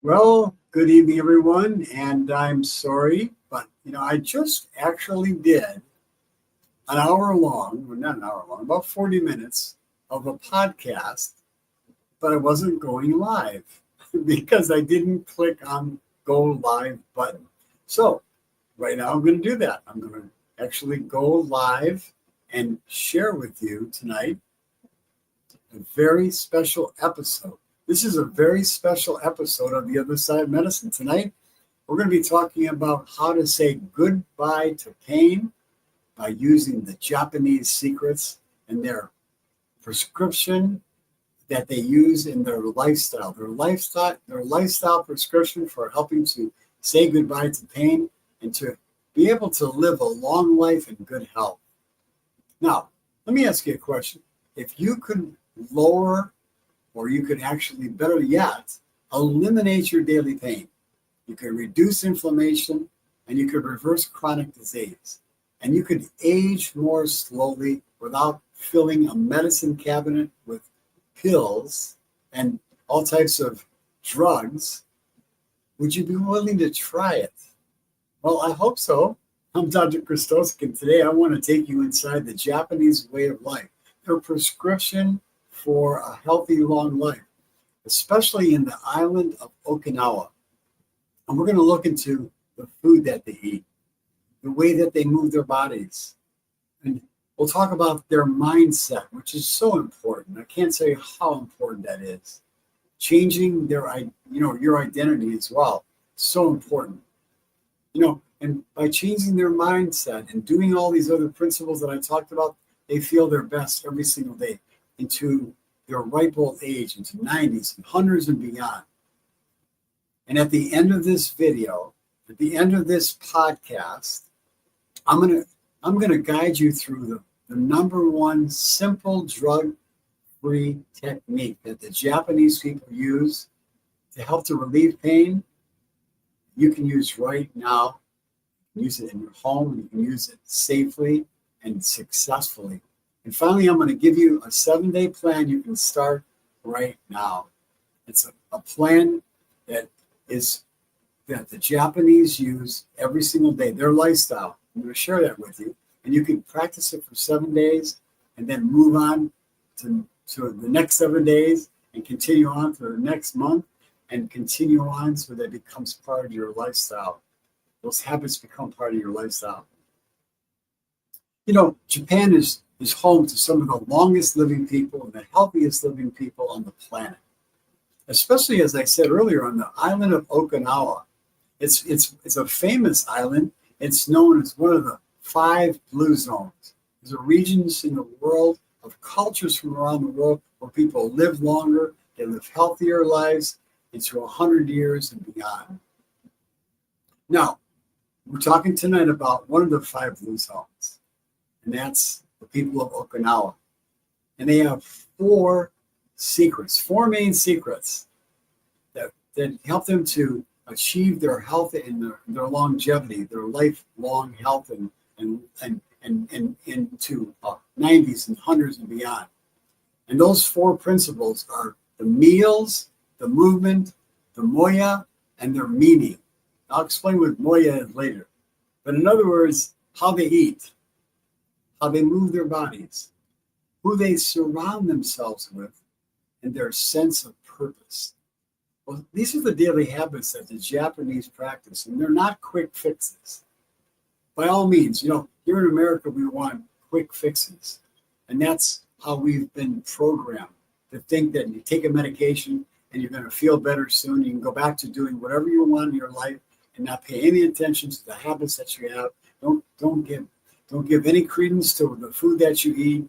Well, good evening, everyone, and I'm sorry, but I just actually did an hour long, well, not an hour long, about 40 minutes of a podcast, but I wasn't going live because I didn't click on go live button. So right now I'm going to do that. I'm going to actually go live and share with you tonight a very special episode. This is a very special episode of The Other Side of Medicine. Tonight, we're going to be talking about how to say goodbye to pain by using the Japanese secrets and their prescription that they use in their lifestyle. Their lifestyle prescription for helping to say goodbye to pain and to be able to live a long life in good health. Now, let me ask you a question. If you could lower, or you could actually, better yet, eliminate your daily pain. You could reduce inflammation, and you could reverse chronic disease. And you could age more slowly without filling a medicine cabinet with pills and all types of drugs. Would you be willing to try it? Well, I hope so. I'm Dr. Christosik, and today I want to take you inside the Japanese way of life, their prescription for a healthy, long life, especially in the island of Okinawa. And we're going to look into the food that they eat, the way that they move their bodies. And we'll talk about their mindset, which is so important. I can't say how important that is. Changing your identity as well. So important. And by changing their mindset and doing all these other principles that I talked about, they feel their best every single day into their ripe old age, into 90s and 100s and beyond. And at the end of this video, at the end of this podcast, I'm gonna guide you through the number one simple drug-free technique that the Japanese people use to help to relieve pain. You can use right now. You can use it in your home. You can use it safely and successfully. And finally, I'm going to give you a 7-day plan you can start right now. It's a plan that the Japanese use every single day, their lifestyle. I'm going to share that with you. And you can practice it for 7 days and then move on to the next 7 days and continue on for the next month and continue on so that it becomes part of your lifestyle. Those habits become part of your lifestyle. Japan is home to some of the longest living people and the healthiest living people on the planet. Especially, as I said earlier, on the island of Okinawa. It's a famous island. It's known as one of the 5 blue zones. There's regions in the world of cultures from around the world where people live longer, they live healthier lives into 100 years and beyond. Now, we're talking tonight about one of the 5 blue zones, and that's the people of Okinawa. And they have 4 main secrets that help them to achieve their health and their longevity, their lifelong health and into 90s and 100s and beyond. And those 4 principles are the meals, the movement, the moya, and their meaning. I'll explain what moya is later. But in other words, how they eat, how they move their bodies, who they surround themselves with, and their sense of purpose. Well, these are the daily habits that the Japanese practice, and they're not quick fixes. By all means, here in America, we want quick fixes. And that's how we've been programmed to think that you take a medication and you're going to feel better soon. You can go back to doing whatever you want in your life and not pay any attention to the habits that you have. Don't give any credence to the food that you eat,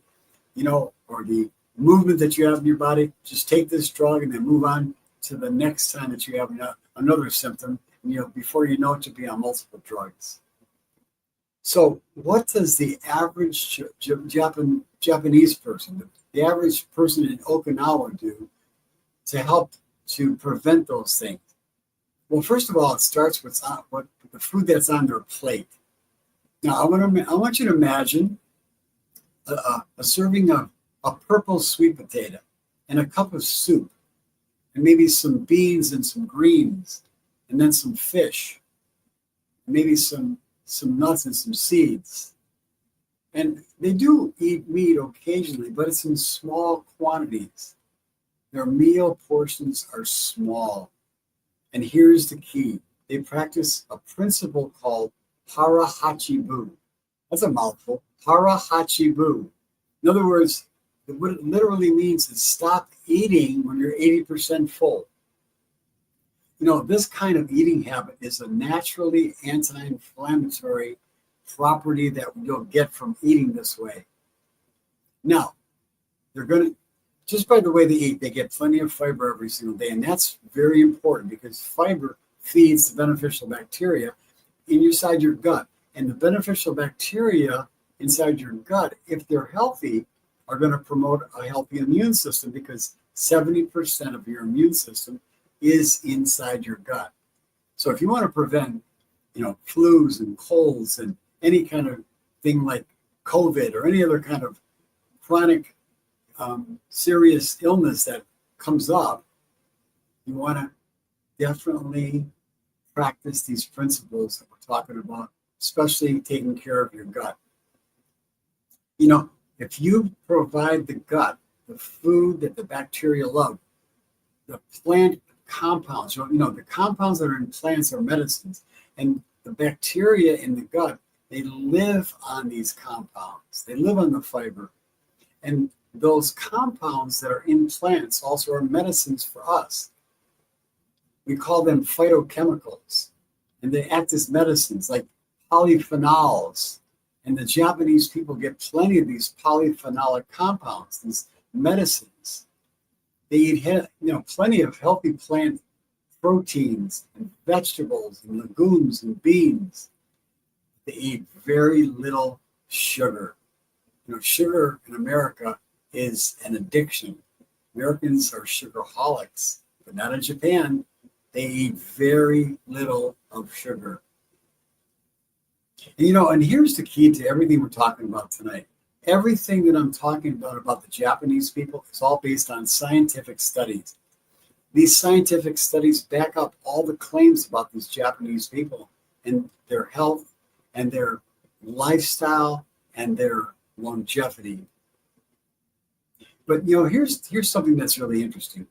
or the movement that you have in your body. Just take this drug and then move on to the next time that you have another symptom. And, before you know it, you'll be on multiple drugs. So what does the average Japanese person, the average person in Okinawa do to help to prevent those things? Well, first of all, it starts with the food that's on their plate. Now, I want you to imagine a serving of a purple sweet potato and a cup of soup and maybe some beans and some greens, and then some fish, and maybe some nuts and some seeds. And they do eat meat occasionally, but it's in small quantities. Their meal portions are small. And here's the key. They practice a principle called hara-hachi-bu. That's a mouthful. Hara-hachi-bu. In other words, what it literally means is stop eating when you're 80% full. You know, this kind of eating habit is a naturally anti-inflammatory property that you'll get from eating this way. Now, they're going to, just by the way they eat, they get plenty of fiber every single day. And that's very important because fiber feeds the beneficial bacteria inside your gut. And the beneficial bacteria inside your gut, if they're healthy, are going to promote a healthy immune system because 70% of your immune system is inside your gut. So if you want to prevent, flus and colds and any kind of thing like COVID or any other kind of chronic serious illness that comes up, you want to definitely practice these principles that we're talking about, especially taking care of your gut. If you provide the gut the food that the bacteria love, the plant compounds, the compounds that are in plants are medicines, and the bacteria in the gut, they live on these compounds. They live on the fiber. And those compounds that are in plants also are medicines for us. We call them phytochemicals, and they act as medicines like polyphenols. And the Japanese people get plenty of these polyphenolic compounds, these medicines. They eat, plenty of healthy plant proteins and vegetables and legumes and beans. They eat very little sugar. Sugar in America is an addiction. Americans are sugarholics, but not in Japan. They eat very little of sugar. And here's the key to everything we're talking about tonight. Everything that I'm talking about the Japanese people is all based on scientific studies. These scientific studies back up all the claims about these Japanese people and their health and their lifestyle and their longevity. But here's something that's really interesting.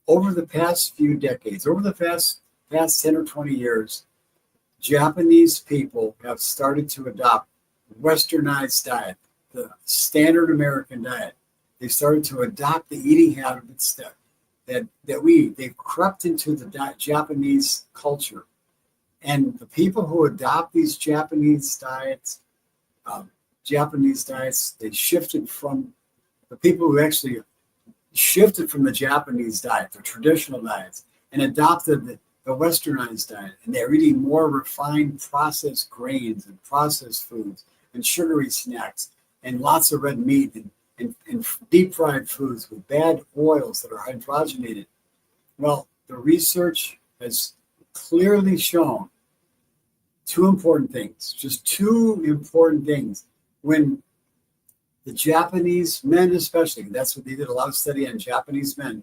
Over the past few decades, over the past 10 or 20 years, Japanese people have started to adopt westernized diet, the standard American diet. They started to adopt the eating habits that we eat. They've crept into the Japanese culture. And the people who adopt these Japanese diets, they shifted from the people who actually shifted from the Japanese diet, the traditional diets, and adopted the westernized diet. And they're eating more refined processed grains and processed foods and sugary snacks and lots of red meat and deep fried foods with bad oils that are hydrogenated. Well, the research has clearly shown two important things. When the Japanese men especially, that's what they did a lot of study on Japanese men,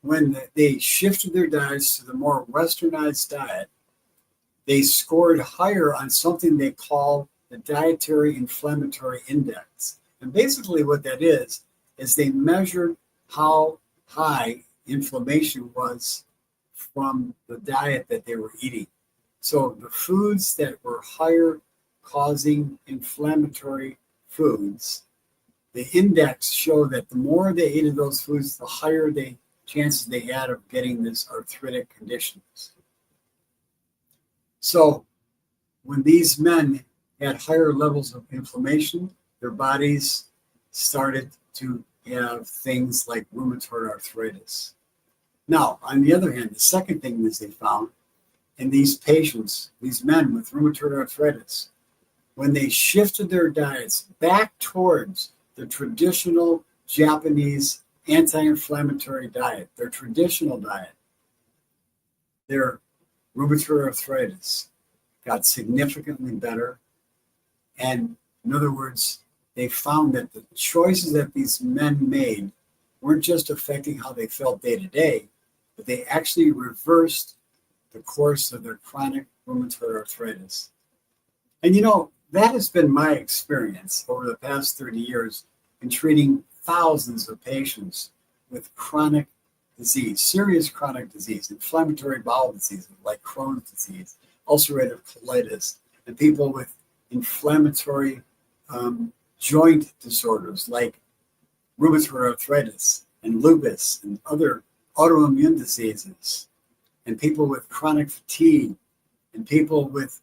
when they shifted their diets to the more westernized diet, they scored higher on something they call the dietary inflammatory index. And basically what that is they measured how high inflammation was from the diet that they were eating. So the foods that were higher causing inflammatory foods, the index showed that the more they ate of those foods, the higher the chances they had of getting this arthritic conditions. So when these men had higher levels of inflammation, their bodies started to have things like rheumatoid arthritis. Now, on the other hand, the second thing is they found in these patients, these men with rheumatoid arthritis, when they shifted their diets back towards the traditional Japanese anti-inflammatory diet, their traditional diet, their rheumatoid arthritis got significantly better. And in other words, they found that the choices that these men made weren't just affecting how they felt day to day, but they actually reversed the course of their chronic rheumatoid arthritis. And that has been my experience over the past 30 years in treating thousands of patients with chronic disease, serious chronic disease, inflammatory bowel disease like Crohn's disease, ulcerative colitis, and people with inflammatory joint disorders like rheumatoid arthritis and lupus and other autoimmune diseases, and people with chronic fatigue, and people with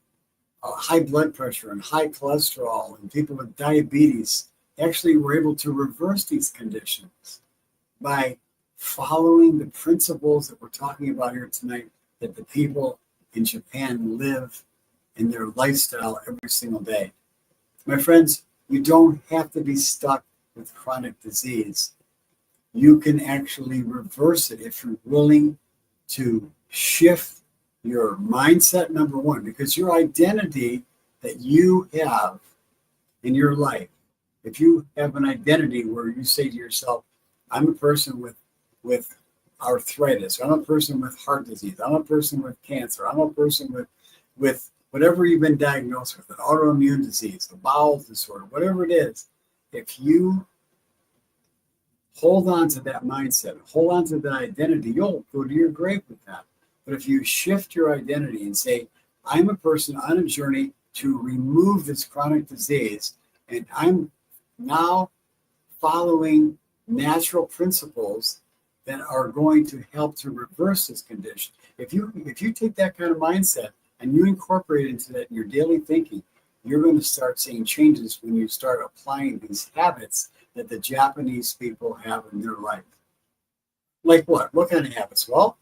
high blood pressure and high cholesterol, and people with diabetes. Actually were able to reverse these conditions by following the principles that we're talking about here tonight, that the people in Japan live in their lifestyle every single day. My friends, you don't have to be stuck with chronic disease. You can actually reverse it if you're willing to shift your mindset, number one, because your identity that you have in your life, if you have an identity where you say to yourself, I'm a person with arthritis, I'm a person with heart disease, I'm a person with cancer, I'm a person with whatever you've been diagnosed with, an autoimmune disease, a bowel disorder, whatever it is, if you hold on to that mindset, hold on to that identity, you'll go to your grave with that. But if you shift your identity and say, I'm a person on a journey to remove this chronic disease, and I'm now following natural principles that are going to help to reverse this condition. If you take that kind of mindset and you incorporate it into that in your daily thinking, you're going to start seeing changes when you start applying these habits that the Japanese people have in their life. Like what? What kind of habits? Well,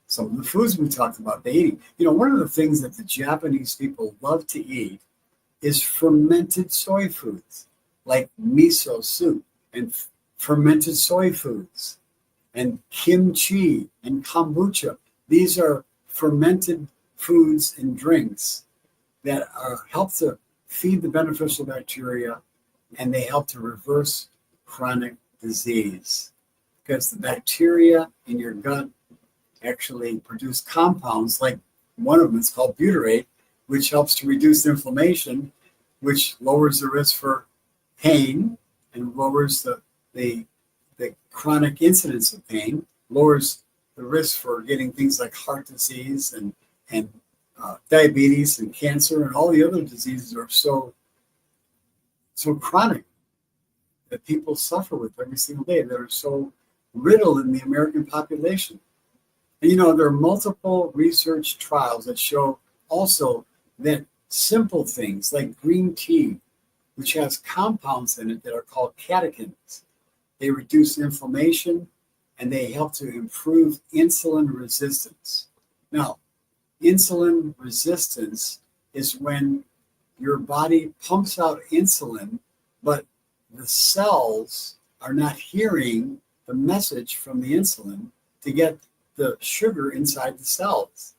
some of the foods we talked about, they eating. One of the things that the Japanese people love to eat is fermented soy foods, like miso soup and fermented soy foods and kimchi and kombucha. These are fermented foods and drinks that help to feed the beneficial bacteria, and they help to reverse chronic disease because the bacteria in your gut actually produce compounds, like one of them is called butyrate, which helps to reduce inflammation, which lowers the risk for pain and lowers the chronic incidence of pain, lowers the risk for getting things like heart disease and diabetes and cancer and all the other diseases are so chronic that people suffer with every single day. They're so riddled in the American population. And there are multiple research trials that show also that simple things like green tea, which has compounds in it that are called catechins, they reduce inflammation and they help to improve insulin resistance. Now, insulin resistance is when your body pumps out insulin, but the cells are not hearing the message from the insulin to get the sugar inside the cells.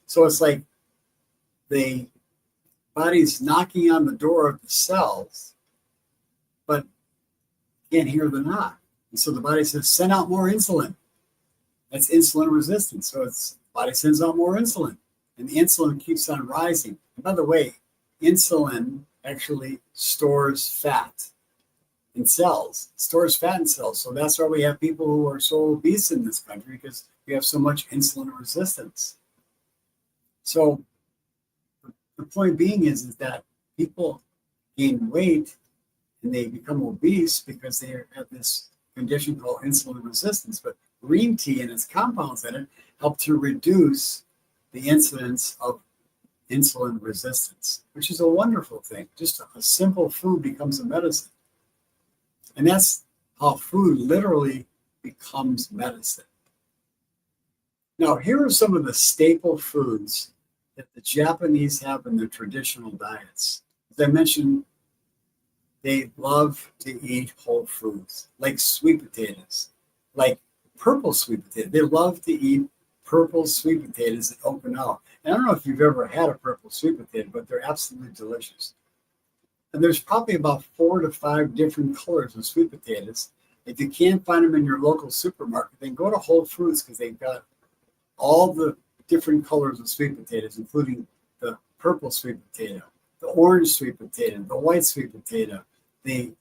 So it's like the body's knocking on the door of the cells, but can't hear the knock. And so the body says, send out more insulin. That's insulin resistance. So the body sends out more insulin, and the insulin keeps on rising. And by the way, insulin actually stores fat in cells, stores fat in cells. So that's why we have people who are so obese in this country, because we have so much insulin resistance. So the point being is that people gain weight and they become obese because they have this condition called insulin resistance. But green tea and its compounds in it help to reduce the incidence of insulin resistance, which is a wonderful thing. Just a simple food becomes a medicine. And that's how food literally becomes medicine. Now, here are some of the staple foods that the Japanese have in their traditional diets. As I mentioned, they love to eat whole foods, like sweet potatoes, like purple sweet potatoes. They love to eat purple sweet potatoes in Okinawa. And I don't know if you've ever had a purple sweet potato, but they're absolutely delicious. And there's probably about 4 to 5 different colors of sweet potatoes. If you can't find them in your local supermarket, then go to Whole Foods, because they've got all the different colors of sweet potatoes, including the purple sweet potato, the orange sweet potato, the white sweet potato, the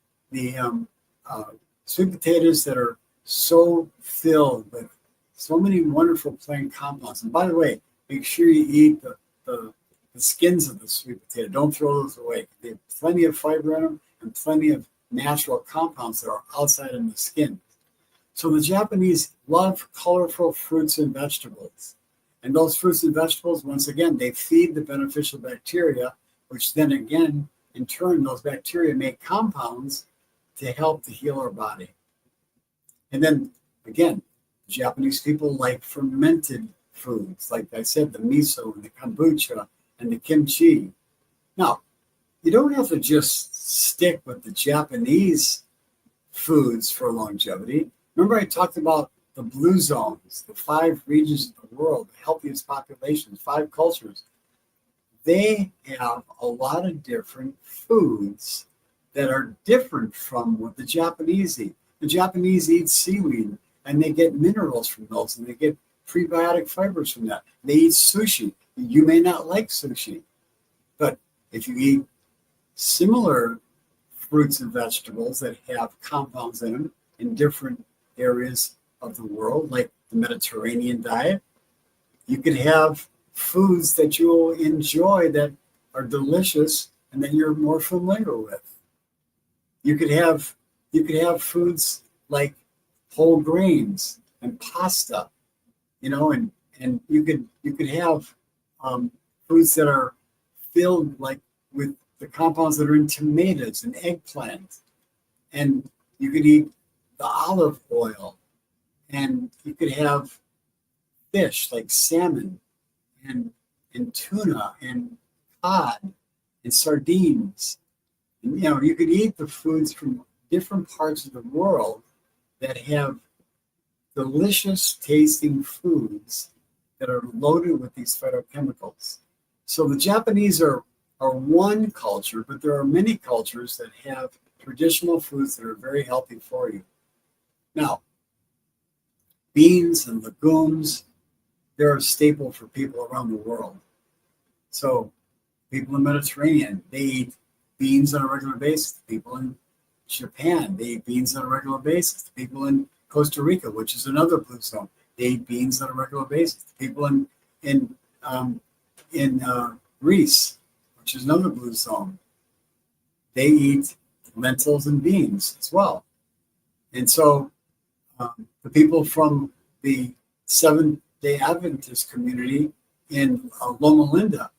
sweet potatoes that are so filled with so many wonderful plant compounds. And by the way, make sure you eat the skins of the sweet potato. Don't throw those away. They have plenty of fiber in them and plenty of natural compounds that are outside in the skin. So the Japanese love colorful fruits and vegetables. And those fruits and vegetables, once again, they feed the beneficial bacteria, which then again, in turn, those bacteria make compounds to help to heal our body. And then again, Japanese people like fermented foods, like I said, the miso and the kombucha and the kimchi. Now, you don't have to just stick with the Japanese foods for longevity. Remember I talked about the blue zones, the 5 regions of the world, the healthiest populations, 5 cultures. They have a lot of different foods that are different from what the Japanese eat. The Japanese eat seaweed, and they get minerals from those, and they get prebiotic fibers from that. They eat sushi. You may not like sushi, but if you eat similar fruits and vegetables that have compounds in them in different areas of the world, like the Mediterranean diet, you could have foods that you'll enjoy that are delicious and that you're more familiar with. You could have foods like whole grains and pasta, and you could have foods that are filled like with the compounds that are in tomatoes and eggplant, and you could eat the olive oil, and you could have fish like salmon and tuna and cod and sardines. And, you could eat the foods from different parts of the world that have delicious tasting foods that are loaded with these phytochemicals. So the Japanese are one culture, but there are many cultures that have traditional foods that are very healthy for you. Now, beans and legumes, they're a staple for people around the world. So people in the Mediterranean, they eat beans on a regular basis. People in Japan, they eat beans on a regular basis. People in Costa Rica, which is another blue zone, they eat beans on a regular basis. People in Greece, which is another blue zone, they eat lentils and beans as well. And so the people from the Seventh-day Adventist community in Loma Linda,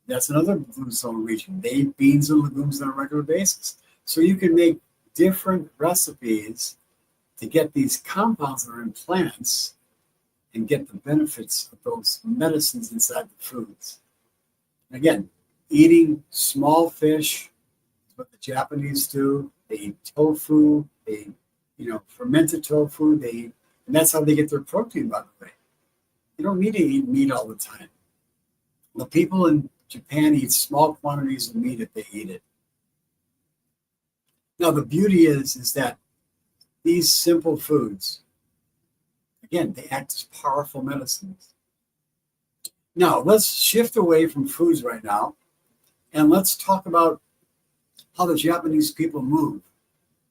that's another blue zone region. They eat beans and legumes on a regular basis. So you can make different recipes to get these compounds that are in plants and get the benefits of those medicines inside the foods. Again, eating small fish is what the Japanese do. They eat tofu. They eat, fermented tofu. And that's how they get their protein, by the way. You don't need to eat meat all the time. The people in Japan eat small quantities of meat if they eat it. Now, the beauty is that these simple foods, again, they act as powerful medicines. Now, let's shift away from foods right now, and let's talk about how the Japanese people move.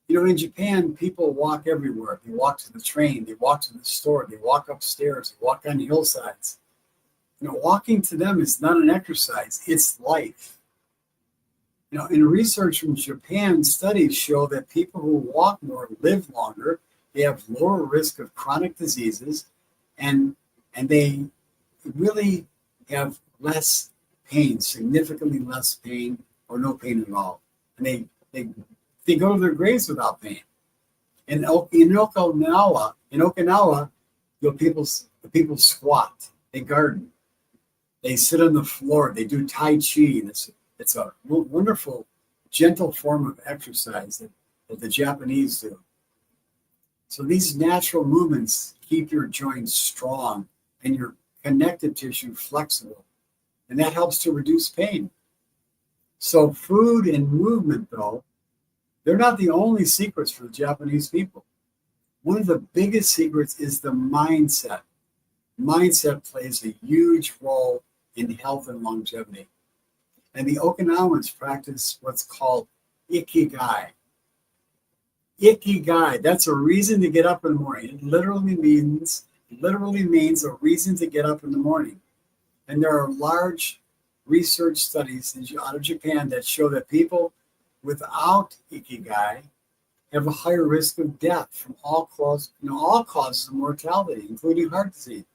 In Japan, people walk everywhere. They walk to the train, they walk to the store, they walk upstairs, they walk on hillsides. Walking to them is not an exercise, it's life. In research from Japan, studies show that people who walk more live longer, they have lower risk of chronic diseases, and they really have less pain, significantly less pain, or no pain at all. And they go to their graves without pain. In Okinawa, the people squat, they garden, they sit on the floor, they do Tai Chi. It's a wonderful, gentle form of exercise that the Japanese do. So these natural movements keep your joints strong and your connective tissue flexible, and that helps to reduce pain. So food and movement, though, they're not the only secrets for the Japanese people. One of the biggest secrets is the mindset. mindset plays a huge role in health and longevity. And the Okinawans practice what's called Ikigai. Ikigai, that's a reason to get up in the morning. It literally means a reason to get up in the morning. And there are large research studies out of Japan that show that people without Ikigai have a higher risk of death from all causes of mortality, including heart disease.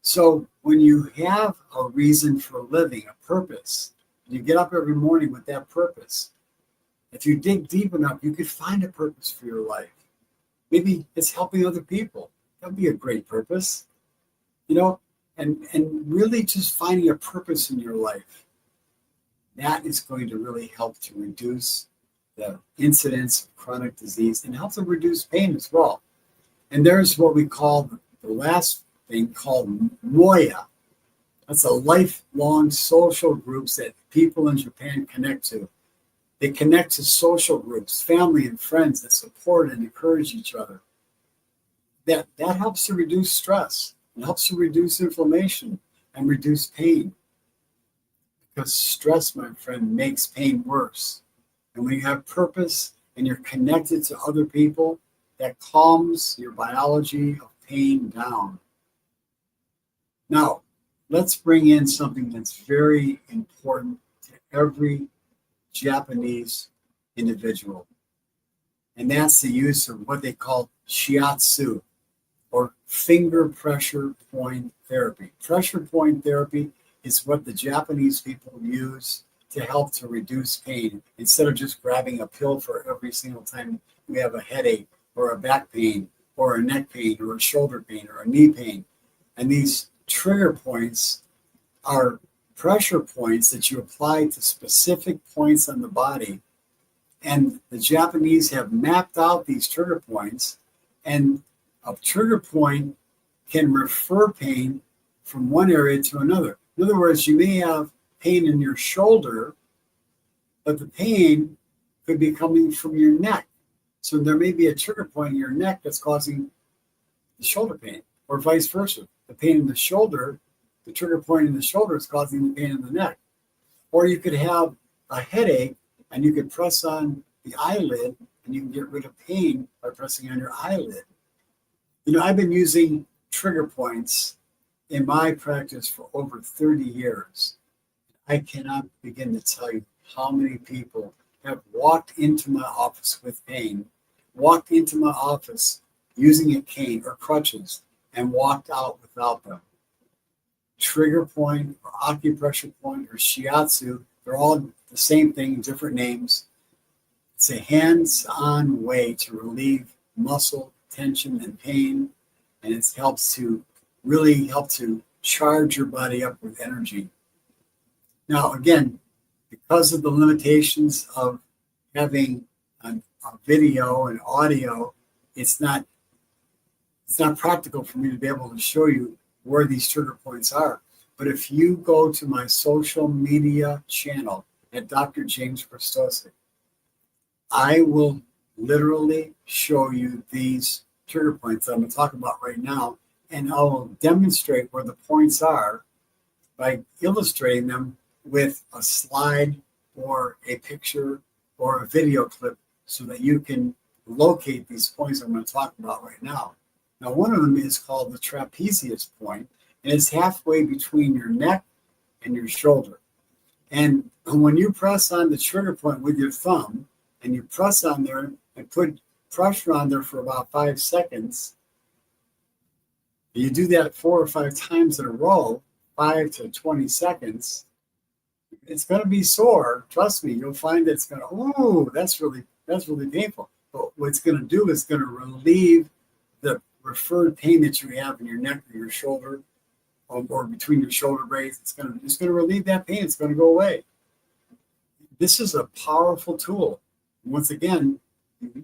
So when you have a reason for living, a purpose, you get up every morning with that purpose. If you dig deep enough, you could find a purpose for your life. Maybe it's helping other people. That'd be a great purpose, and really just finding a purpose in your life. That is going to really help to reduce the incidence of chronic disease and help to reduce pain as well. And there's what we call the last thing called Moya. That's a lifelong social groups that people in Japan connect to. They connect to social groups, family and friends that support and encourage each other. That helps to reduce stress. It helps to reduce inflammation and reduce pain. Because stress, my friend, makes pain worse. And when you have purpose and you're connected to other people, that calms your biology of pain down. Now, let's bring in something that's very important to every Japanese individual. And that's the use of what they call shiatsu, or finger pressure point therapy. Pressure point therapy is what the Japanese people use to help to reduce pain, instead of just grabbing a pill for every single time we have a headache or a back pain or a neck pain or a shoulder pain or a knee pain. And these trigger points are pressure points that you apply to specific points on the body. And the Japanese have mapped out these trigger points, and a trigger point can refer pain from one area to another. In other words, you may have pain in your shoulder, but the pain could be coming from your neck. So there may be a trigger point in your neck that's causing the shoulder pain, or vice versa. The pain in the shoulder, the trigger point in the shoulder is causing the pain in the neck. Or you could have a headache and you could press on the eyelid and you can get rid of pain by pressing on your eyelid. I've been using trigger points in my practice for over 30 years. I cannot begin to tell you how many people have walked into my office with pain, walked into my office using a cane or crutches, and walked out without them. Trigger point or acupressure point or shiatsu, they're all the same thing, different names. It's a hands-on way to relieve muscle tension and pain, and it helps to charge your body up with energy. Now, again, because of the limitations of having a video and audio, it's not practical for me to be able to show you where these trigger points are. But if you go to my social media channel at Dr. James Christosik, I will literally show you these trigger points that I'm going to talk about right now, and I will demonstrate where the points are by illustrating them with a slide or a picture or a video clip so that you can locate these points I'm going to talk about right now. Now, one of them is called the trapezius point, and it's halfway between your neck and your shoulder. And when you press on the trigger point with your thumb, and you press on there and put pressure on there for about 5 seconds, you do that 4 or 5 times in a row, 5 to 20 seconds, it's going to be sore. Trust me, you'll find that it's going to, that's really painful. But what it's going to do is going to relieve the referred pain that you have in your neck or your shoulder, or between your shoulder blades. It's going to relieve that pain. It's going to go away. This is a powerful tool. Once again,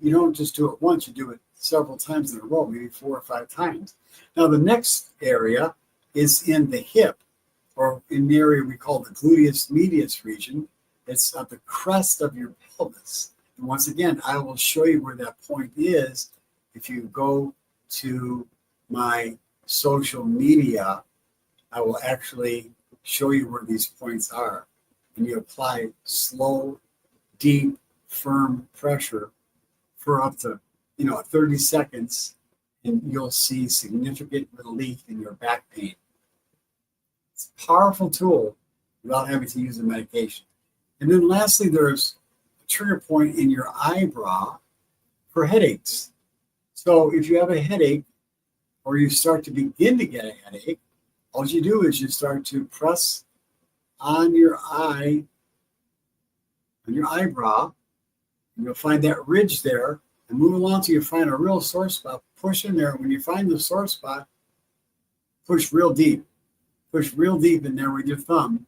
you don't just do it once, you do it several times in a row, maybe 4 or 5 times. Now, the next area is in the hip, or in the area we call the gluteus medius region. It's at the crest of your pelvis. And once again, I will show you where that point is if you go to my social media, I will actually show you where these points are. And you apply slow, deep, firm pressure for up to 30 seconds, and you'll see significant relief in your back pain. It's a powerful tool without having to use a medication. And then lastly, there's a trigger point in your eyebrow for headaches. So if you have a headache or you start to begin to get a headache, all you do is you start to press on your eye, on your eyebrow, and you'll find that ridge there, and move along till you find a real sore spot. Push in there. When you find the sore spot, push real deep. Push real deep in there with your thumb,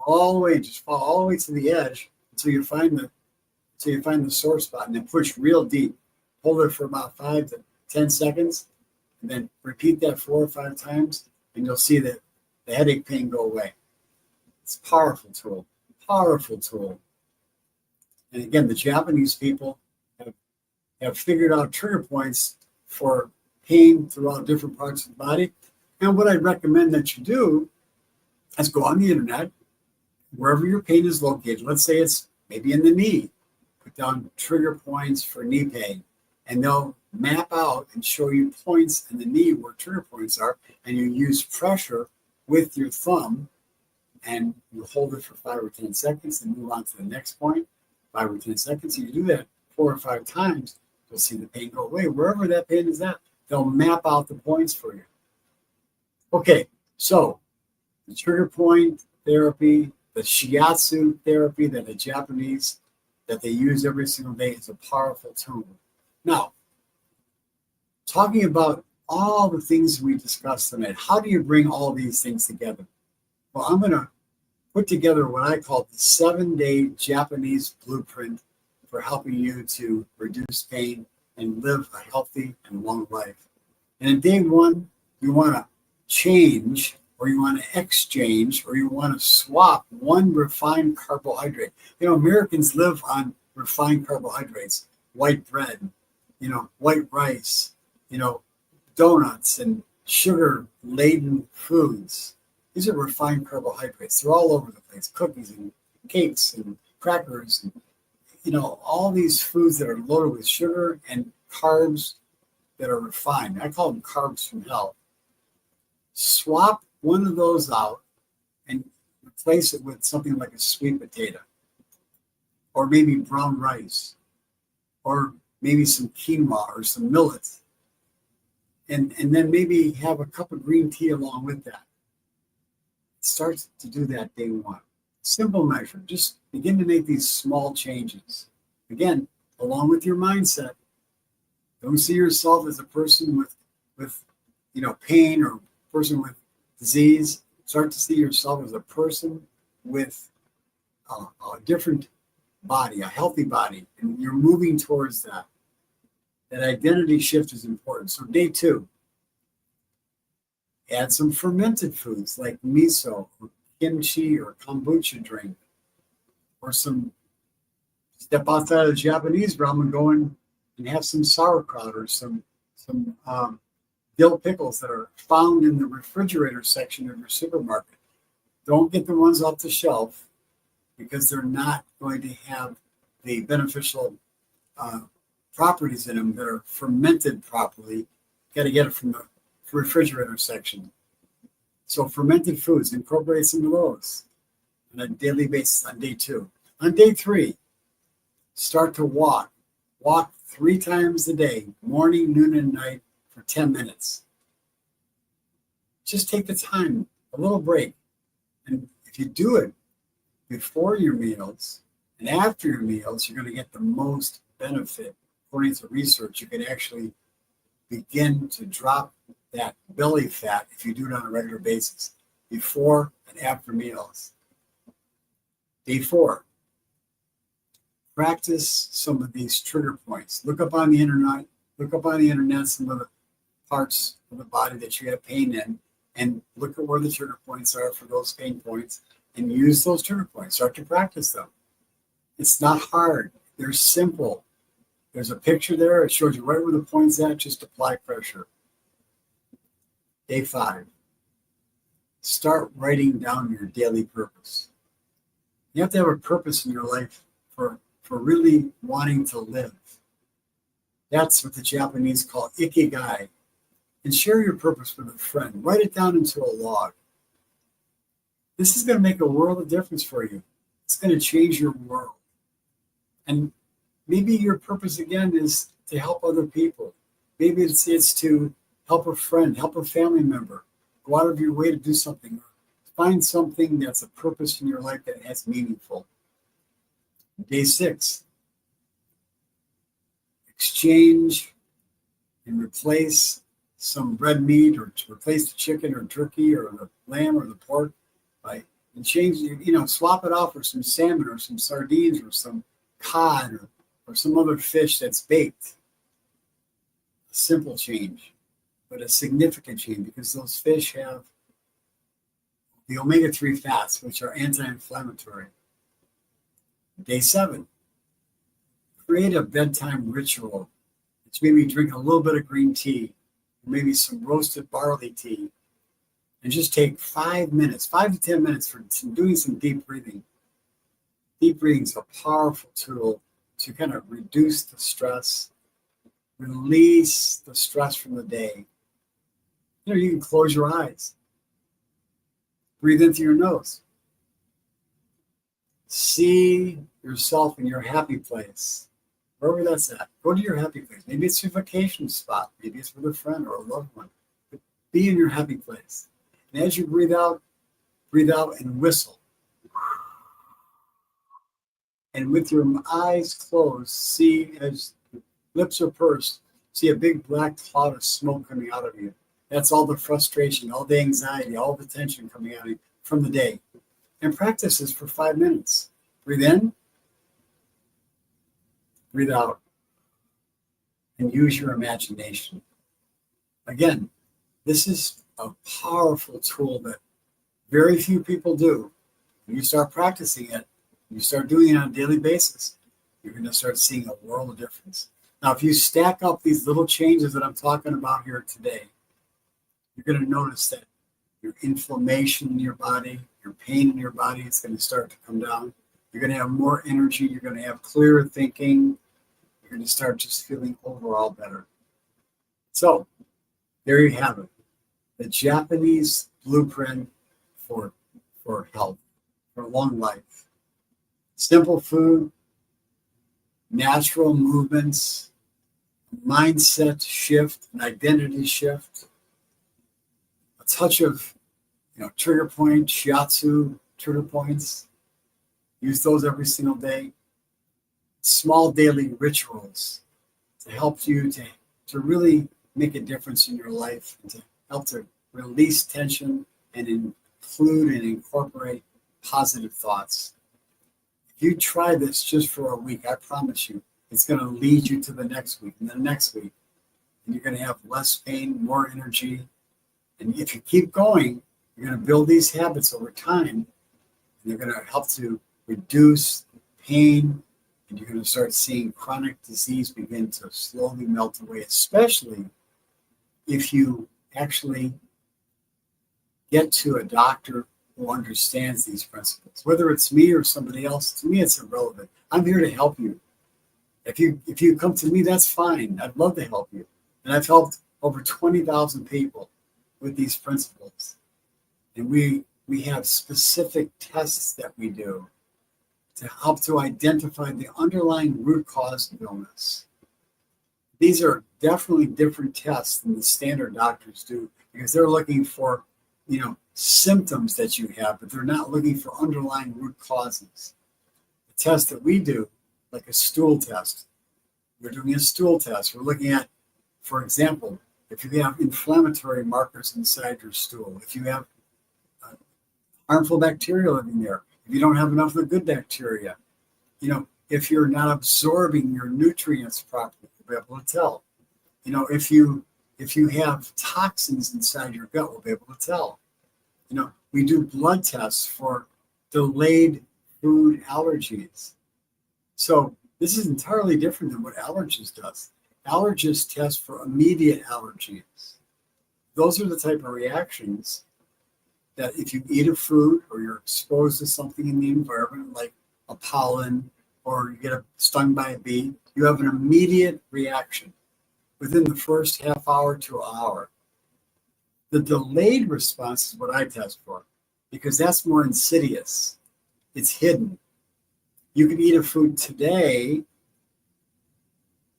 all the way, just fall all the way to the edge until you find the sore spot, and then push real deep. Hold it for about 5 to 10 seconds, and then repeat that 4 or 5 times, and you'll see that the headache pain go away. It's a powerful tool, powerful tool. And again, the Japanese people have figured out trigger points for pain throughout different parts of the body. And what I recommend that you do is go on the internet, wherever your pain is located. Let's say it's maybe in the knee. Put down trigger points for knee pain, and they'll map out and show you points in the knee where trigger points are, and you use pressure with your thumb, and you hold it for 5 or 10 seconds and move on to the next point, 5 or 10 seconds. You do that 4 or 5 times, you'll see the pain go away. Wherever that pain is at, they'll map out the points for you. Okay, so the trigger point therapy, the shiatsu therapy that the Japanese, that they use every single day, is a powerful tool. Now, talking about all the things we discussed tonight, how do you bring all these things together? Well, I'm going to put together what I call the 7-day Japanese blueprint for helping you to reduce pain and live a healthy and long life. And in day 1, you want to change, or you want to exchange, or you want to swap one refined carbohydrate. Americans live on refined carbohydrates, white bread, white rice, donuts and sugar-laden foods. These are refined carbohydrates. They're all over the place. Cookies and cakes and crackers and, all these foods that are loaded with sugar and carbs that are refined. I call them carbs from hell. Swap one of those out and replace it with something like a sweet potato, or maybe brown rice, or maybe some quinoa or some millet. And then maybe have a cup of green tea along with that. Start to do that day 1. Simple measure. Just begin to make these small changes. Again, along with your mindset. Don't see yourself as a person with pain, or a person with disease. Start to see yourself as a person with a different body, a healthy body, and you're moving towards that. That identity shift is important. So day 2, add some fermented foods like miso or kimchi or kombucha drink, or step outside of the Japanese realm and go in and have some sauerkraut or some dill pickles that are found in the refrigerator section of your supermarket. Don't get the ones off the shelf, because they're not going to have the beneficial properties in them that are fermented properly. You got to get it from the refrigerator section. So fermented foods, incorporate some of those on a daily basis on day 2. On day 3, start to walk. Walk 3 times a day, morning, noon, and night, for 10 minutes. Just take the time, a little break. And if you do it before your meals and after your meals, you're going to get the most benefit. According to research, you can actually begin to drop that belly fat if you do it on a regular basis, before and after meals. Day 4, practice some of these trigger points. Look up on the internet some of the parts of the body that you have pain in, and look at where the trigger points are for those pain points, and use those trigger points. Start to practice them. It's not hard. They're simple. There's a picture there. It shows you right where the point's at. Just apply pressure. Day 5, start writing down your daily purpose. You have to have a purpose in your life for really wanting to live. That's what the Japanese call Ikigai. And share your purpose with a friend. Write it down into a log. This is going to make a world of difference for you. It's going to change your world. And maybe your purpose again is to help other people. Maybe it's to help a friend, help a family member. Go out of your way to do something. Find something that's a purpose in your life that has meaningful. Day 6, exchange and replace some red meat, or to replace the chicken or turkey or the lamb or the pork, right? And change, swap it out for some salmon or some sardines or some cod or some other fish that's baked. A simple change, but a significant change, because those fish have the omega-3 fats, which are anti-inflammatory. Day 7, create a bedtime ritual. It's maybe drink a little bit of green tea, maybe some roasted barley tea, and just take 5 minutes, 5 to 10 minutes for doing some deep breathing. Deep breathing is a powerful tool to kind of reduce the stress, release the stress from the day. You can close your eyes, breathe into your nose, see yourself in your happy place. Wherever that's at, go to your happy place. Maybe it's your vacation spot. Maybe it's with a friend or a loved one. But be in your happy place. And as you breathe out and whistle. And with your eyes closed, see, as lips are pursed, see a big black cloud of smoke coming out of you. That's all the frustration, all the anxiety, all the tension coming out of you from the day. And practice this for 5 minutes. Breathe in. Breathe out, and use your imagination. Again, this is a powerful tool that very few people do. When you start practicing it, you start doing it on a daily basis, you're going to start seeing a world of difference. Now, if you stack up these little changes that I'm talking about here today, you're going to notice that your inflammation in your body, your pain in your body is going to start to come down. You're going to have more energy. You're going to have clearer thinking. You're going to start just feeling overall better. So there you have it. The Japanese blueprint for health, for long life. Simple food, natural movements, mindset shift, an identity shift, a touch of trigger point, shiatsu trigger points. Use those every single day. Small daily rituals to help you to really make a difference in your life, and to help to release tension and include and incorporate positive thoughts. If you try this just for a week, I promise you, it's going to lead you to the next week and the next week. And you're going to have less pain, more energy. And if you keep going, you're going to build these habits over time, and they're going to help to reduce pain, and you're going to start seeing chronic disease begin to slowly melt away, especially if you actually get to a doctor who understands these principles. Whether it's me or somebody else, to me it's irrelevant. I'm here to help you. If you come to me, that's fine. I'd love to help you. And I've helped over 20,000 people with these principles. And we have specific tests that we do to help to identify the underlying root cause of illness. These are definitely different tests than the standard doctors do, because they're looking for, symptoms that you have, but they're not looking for underlying root causes. The test that we do, like a stool test, we're doing a stool test. We're looking at, for example, if you have inflammatory markers inside your stool, if you have harmful bacteria living there, if you don't have enough of the good bacteria, if you're not absorbing your nutrients properly, we'll be able to tell. If you have toxins inside your gut, we'll be able to tell. We do blood tests for delayed food allergies. So this is entirely different than what allergists does. Allergists test for immediate allergies. Those are the type of reactions that if you eat a food or you're exposed to something in the environment, like a pollen, or you get stung by a bee, you have an immediate reaction within the first half hour to an hour. The delayed response is what I test for, because that's more insidious. It's hidden. You can eat a food today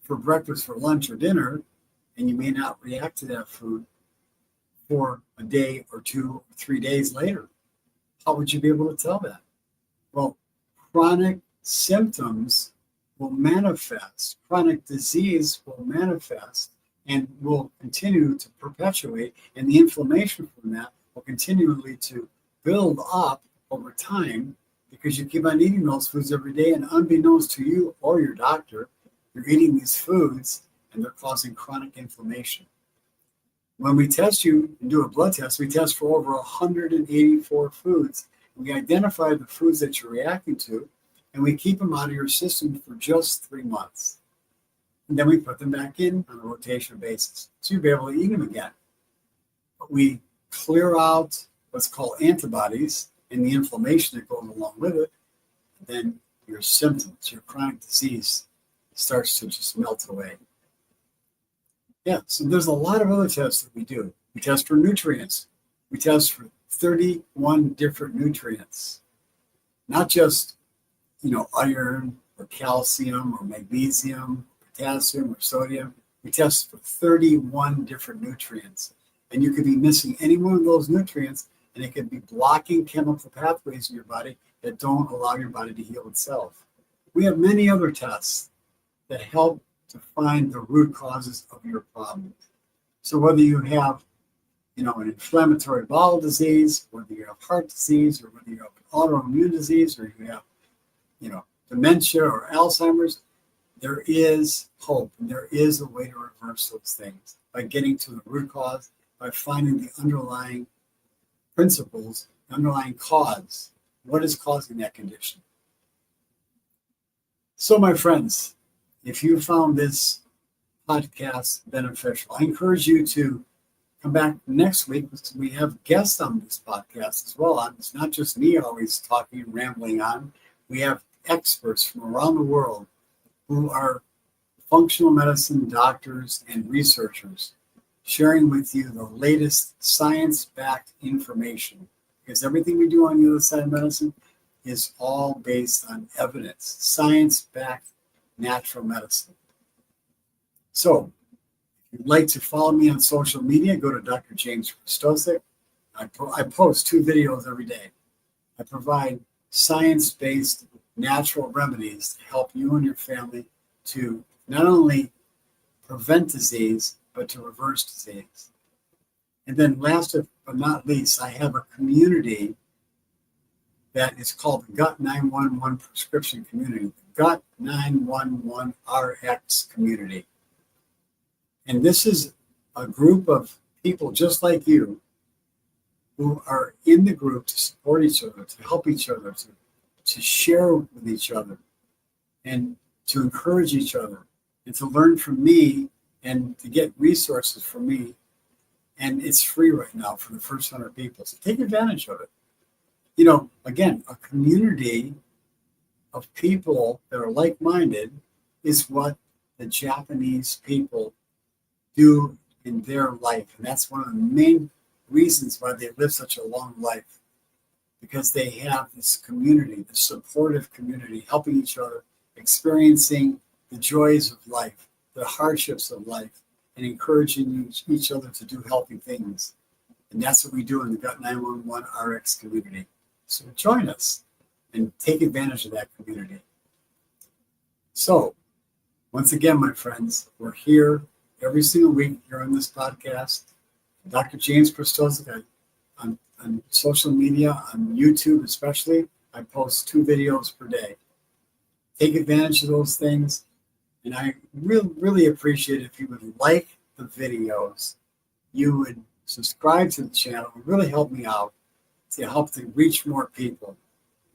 for breakfast, for lunch, or dinner, and you may not react to that food for a day or 2 or 3 days later. How would you be able to tell that? Well, chronic symptoms will manifest, chronic disease will manifest and will continue to perpetuate, and the inflammation from that will continually to build up over time because you keep on eating those foods every day, and unbeknownst to you or your doctor, you're eating these foods and they're causing chronic inflammation. When we test you and do a blood test, we test for over 184 foods. We identify the foods that you're reacting to, and we keep them out of your system for just 3 months. And then we put them back in on a rotation basis. So you'll be able to eat them again. But we clear out what's called antibodies and the inflammation that goes along with it. And then your symptoms, your chronic disease starts to just melt away. Yeah, so there's a lot of other tests that we do. We test for nutrients. We test for 31 different nutrients, not just, iron or calcium or magnesium, potassium or sodium. We test for 31 different nutrients. And you could be missing any one of those nutrients, and it could be blocking chemical pathways in your body that don't allow your body to heal itself. We have many other tests that help to find the root causes of your problems. So whether you have, an inflammatory bowel disease, whether you have heart disease, or whether you have autoimmune disease, or you have, dementia or Alzheimer's, there is hope, and there is a way to reverse those things by getting to the root cause, by finding the underlying principles, the underlying cause. What is causing that condition? So, my friends, if you found this podcast beneficial, I encourage you to come back next week. We have guests on this podcast as well. It's not just me always talking and rambling on. We have experts from around the world who are functional medicine doctors and researchers sharing with you the latest science-backed information, because everything we do on the other side of medicine is all based on evidence, science-backed natural medicine. So, if you'd like to follow me on social media, go to Dr. James Christosik. I post 2 videos every day. I provide science-based natural remedies to help you and your family to not only prevent disease, but to reverse disease. And then last but not least, I have a community that is called the Gut 911 Prescription Community, the Gut 911 RX Community. And this is a group of people just like you who are in the group to support each other, to help each other, to share with each other, and to encourage each other, and to learn from me, and to get resources from me. And it's free right now for the first 100 people. So take advantage of it. Again, a community of people that are like-minded is what the Japanese people do in their life. And that's one of the main reasons why they live such a long life, because they have this community, this supportive community, helping each other, experiencing the joys of life, the hardships of life, and encouraging each other to do healthy things. And that's what we do in the Gut 911 RX community. So join us and take advantage of that community. So, once again, my friends, we're here every single week here on this podcast. Dr. James Christosik, on social media, on YouTube especially, I post 2 videos per day. Take advantage of those things. And I really appreciate it if you would like the videos, you would subscribe to the channel. It would really help me out to help to reach more people.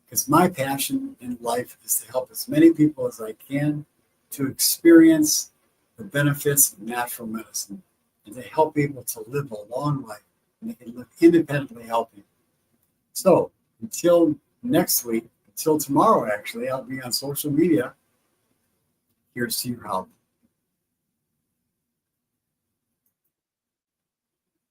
Because my passion in life is to help as many people as I can to experience the benefits of natural medicine. and to help people to live a long life, and they can live independently healthy. So until next week, until tomorrow, actually, I'll be on social media. Here's to your health.